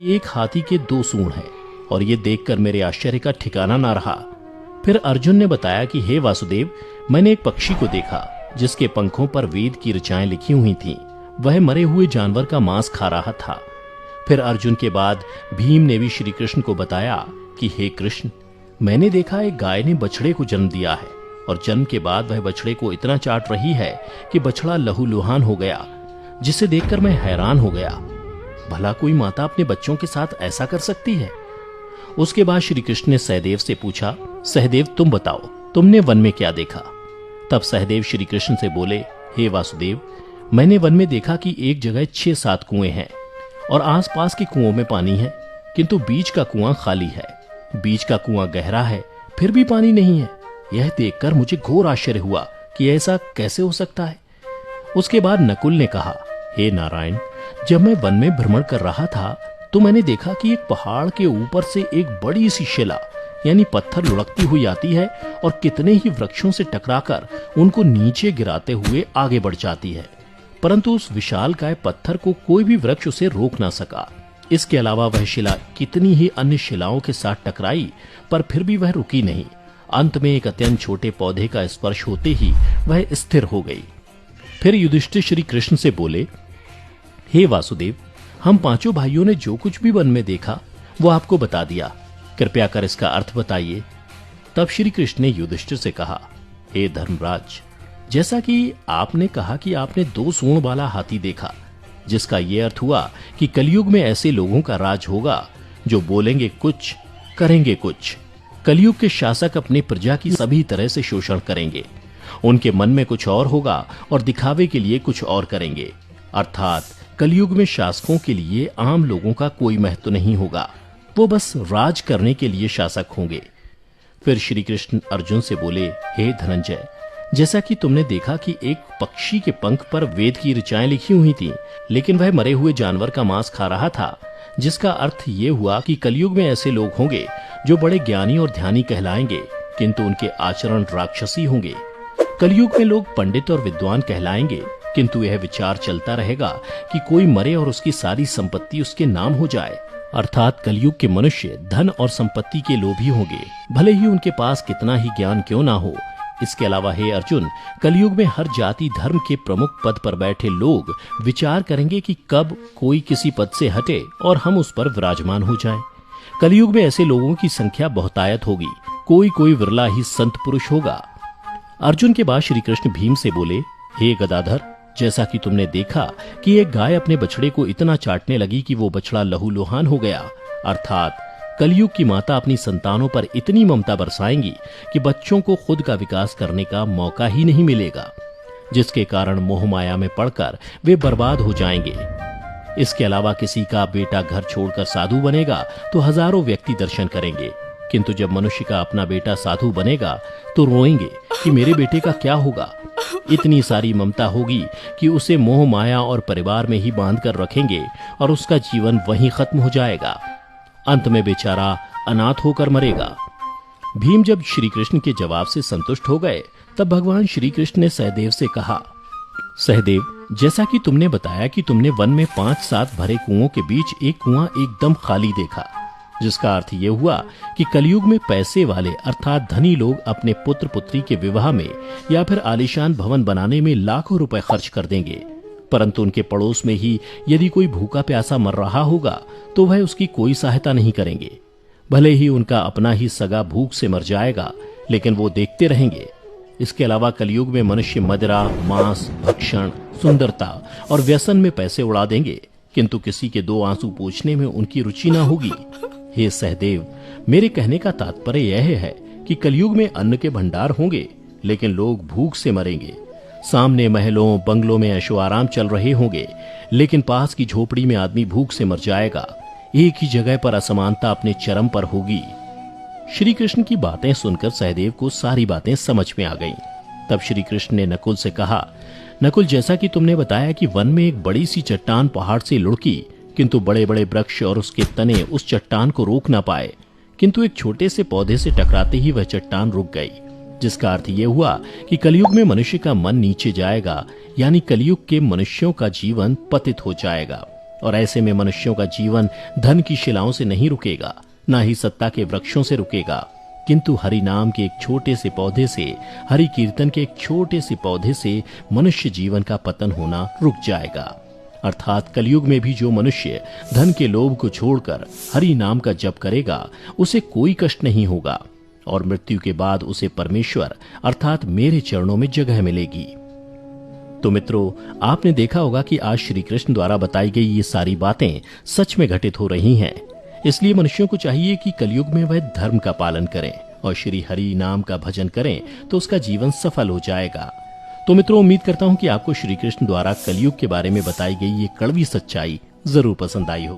एक हाथी के दो सूंड हैं और ये देखकर मेरे आश्चर्य का ठिकाना ना रहा। फिर अर्जुन ने बताया कि हे वासुदेव, मैंने एक पक्षी को देखा जिसके पंखों पर वेद की ऋचाएं लिखी हुई थीं। वह मरे हुए जानवर का मांस खा रहा था। फिर अर्जुन के बाद भीम ने भी श्री कृष्ण को बताया कि हे कृष्ण, मैंने देखा एक गाय ने बछड़े को जन्म दिया है और जन्म के बाद वह बछड़े को इतना चाट रही है कि बछड़ा लहूलुहान हो गया, जिसे देखकर मैं हैरान हो गया। भला कोई माता अपने बच्चों के साथ ऐसा कर सकती है? उसके बाद श्री कृष्ण ने सहदेव से पूछा, सहदेव तुम बताओ, तुमने वन में क्या देखा? तब सहदेव श्री कृष्ण से बोले, हे वासुदेव, मैंने वन में देखा कि एक जगह 6-7 कुएं हैं और आसपास के कुओं में पानी है, किंतु बीच का कुआं खाली है। बीच का कुआं गहरा है, फिर भी पानी नहीं है। यह देखकर मुझे घोर आश्चर्य हुआ कि ऐसा कैसे हो सकता है। उसके बाद नकुल ने कहा, हे नारायण, जब मैं वन में भ्रमण कर रहा था तो मैंने देखा कि एक पहाड़ के ऊपर से एक बड़ी सी शिला यानी पत्थर लुढ़कती हुई आती है और कितने ही वृक्षों से टकराकर उनको नीचे गिराते हुए आगे बढ़ जाती है, परंतु उस विशालकाय पत्थर को कोई भी वृक्ष उसे रोक ना सका। इसके अलावा वह शिला कितनी ही अन्य शिलाओं के साथ टकराई, पर फिर भी वह रुकी नहीं। अंत में एक अत्यंत छोटे पौधे का स्पर्श होते ही वह स्थिर हो गई। फिर युधिष्ठिर श्री कृष्ण से बोले, हे वासुदेव, हम पांचों भाइयों ने जो कुछ भी वन में देखा वो आपको बता दिया, कृपया कर इसका अर्थ बताइए। तब श्री कृष्ण ने युधिष्ठिर से कहा, हे धर्मराज, जैसा कि आपने कहा कि आपने 2 सूंड वाला हाथी देखा, जिसका यह अर्थ हुआ कि कलयुग में ऐसे लोगों का राज होगा जो बोलेंगे कुछ, करेंगे कुछ। कलयुग के शासक अपनी प्रजा की सभी तरह से शोषण करेंगे। उनके मन में कुछ और होगा और दिखावे के लिए कुछ और करेंगे। अर्थात कलयुग में शासकों के लिए आम लोगों का कोई महत्व नहीं होगा, वो बस राज करने के लिए शासक होंगे। फिर श्री कृष्ण अर्जुन से बोले, हे धनंजय, जैसा कि तुमने देखा कि एक पक्षी के पंख पर वेद की ऋचाएं लिखी हुई थीं, लेकिन वह मरे हुए जानवर का मांस खा रहा था, जिसका अर्थ ये हुआ कि कलयुग में ऐसे लोग होंगे जो बड़े ज्ञानी और ध्यानी कहलाएंगे, किंतु उनके आचरण राक्षसी होंगे। कलयुग में लोग पंडित और विद्वान कहलाएंगे, किंतु यह विचार चलता रहेगा कि कोई मरे और उसकी सारी संपत्ति उसके नाम हो जाए। अर्थात कलयुग के मनुष्य धन और संपत्ति के लोभी होंगे, भले ही उनके पास कितना ही ज्ञान क्यों ना हो। इसके अलावा हे अर्जुन, कलयुग में हर जाति धर्म के प्रमुख पद पर बैठे लोग विचार करेंगे कि कब कोई किसी पद से हटे और हम उस पर विराजमान हो जाएं। कलयुग में ऐसे लोगों की संख्या बहुतायत होगी, कोई कोई विरला ही संत पुरुष होगा। अर्जुन के बाद श्री कृष्ण भीम से बोले, हे गदाधर, जैसा कि तुमने देखा कि एक गाय अपने बछड़े को इतना चाटने लगी कि वो बछड़ा लहूलुहान हो गया, अर्थात कलयुग की माता अपनी संतानों पर इतनी ममता बरसाएंगी कि बच्चों को खुद का विकास करने का मौका ही नहीं मिलेगा, जिसके कारण मोह माया में पड़कर वे बर्बाद हो जाएंगे। इसके अलावा किसी का बेटा घर छोड़कर साधु बनेगा तो हजारों व्यक्ति दर्शन करेंगे, किंतु जब मनुष्य का अपना बेटा साधु बनेगा तो रोएंगे कि मेरे बेटे का क्या होगा। इतनी सारी ममता होगी कि उसे मोह माया और परिवार में ही बांध कर रखेंगे और उसका जीवन वहीं खत्म हो जाएगा। अंत में बेचारा अनाथ होकर मरेगा। भीम जब श्री कृष्ण के जवाब से संतुष्ट हो गए, तब भगवान श्री कृष्ण ने सहदेव से कहा, सहदेव, जैसा कि तुमने बताया कि तुमने वन में 5-7 भरे कुओं के बीच एक कुआं एकदम खाली देखा, जिसका अर्थ ये हुआ कि कलयुग में पैसे वाले अर्थात धनी लोग अपने पुत्र पुत्री के विवाह में या फिर आलीशान भवन बनाने में लाखों रुपए खर्च कर देंगे, परंतु उनके पड़ोस में ही यदि कोई भूखा प्यासा मर रहा होगा तो वह उसकी कोई सहायता नहीं करेंगे। भले ही उनका अपना ही सगा भूख से मर जाएगा, लेकिन वो देखते रहेंगे। इसके अलावा कलयुग में मनुष्य मदिरा, मांस, भक्षण, सुंदरता और व्यसन में पैसे उड़ा देंगे, किंतु किसी के 2 आंसू पोंछने में उनकी रुचि ना होगी। हे सहदेव, मेरे कहने का तात्पर्य यह है कि कलयुग में अन्न के भंडार होंगे, लेकिन लोग भूख से मरेंगे। सामने महलों बंगलों में ऐशो आराम चल रहे होंगे, लेकिन पास की झोपड़ी में आदमी भूख से मर जाएगा। एक ही जगह पर असमानता अपने चरम पर होगी। श्री कृष्ण की बातें सुनकर सहदेव को सारी बातें समझ में आ गईं। तब श्री कृष्ण ने नकुल से कहा, नकुल, जैसा कि तुमने बताया कि वन में एक बड़ी सी चट्टान पहाड़ से लुढ़की, किंतु बड़े बड़े वृक्ष और उसके तने उस चट्टान को रोक ना पाए, किंतु एक छोटे से पौधे से टकराते ही वह चट्टान रुक गई, जिसका अर्थ यह हुआ कि कलयुग में मनुष्य का मन नीचे जाएगा, यानी कलयुग के मनुष्यों का जीवन पतित हो जाएगा और ऐसे में मनुष्यों का जीवन धन की शिलाओं से नहीं रुकेगा, ना ही सत्ता के वृक्षों से रुकेगा, किंतु हरि नाम के एक छोटे से पौधे से, हरि कीर्तन के एक छोटे से पौधे से मनुष्य जीवन का पतन होना रुक जाएगा। अर्थात कलयुग में भी जो मनुष्य धन के लोभ को छोड़कर हरि नाम का जप करेगा, उसे कोई कष्ट नहीं होगा और मृत्यु के बाद उसे परमेश्वर अर्थात मेरे चरणों में जगह मिलेगी। तो मित्रों, आपने देखा होगा कि आज श्री कृष्ण द्वारा बताई गई ये सारी बातें सच में घटित हो रही हैं। इसलिए मनुष्यों को चाहिए कि कलयुग में वह धर्म का पालन करें और श्री हरि नाम का भजन करें, तो उसका जीवन सफल हो जाएगा। तो मित्रों, उम्मीद करता हूं कि आपको श्री कृष्ण द्वारा कलयुग के बारे में बताई गई ये कड़वी सच्चाई जरूर पसंद आई हो।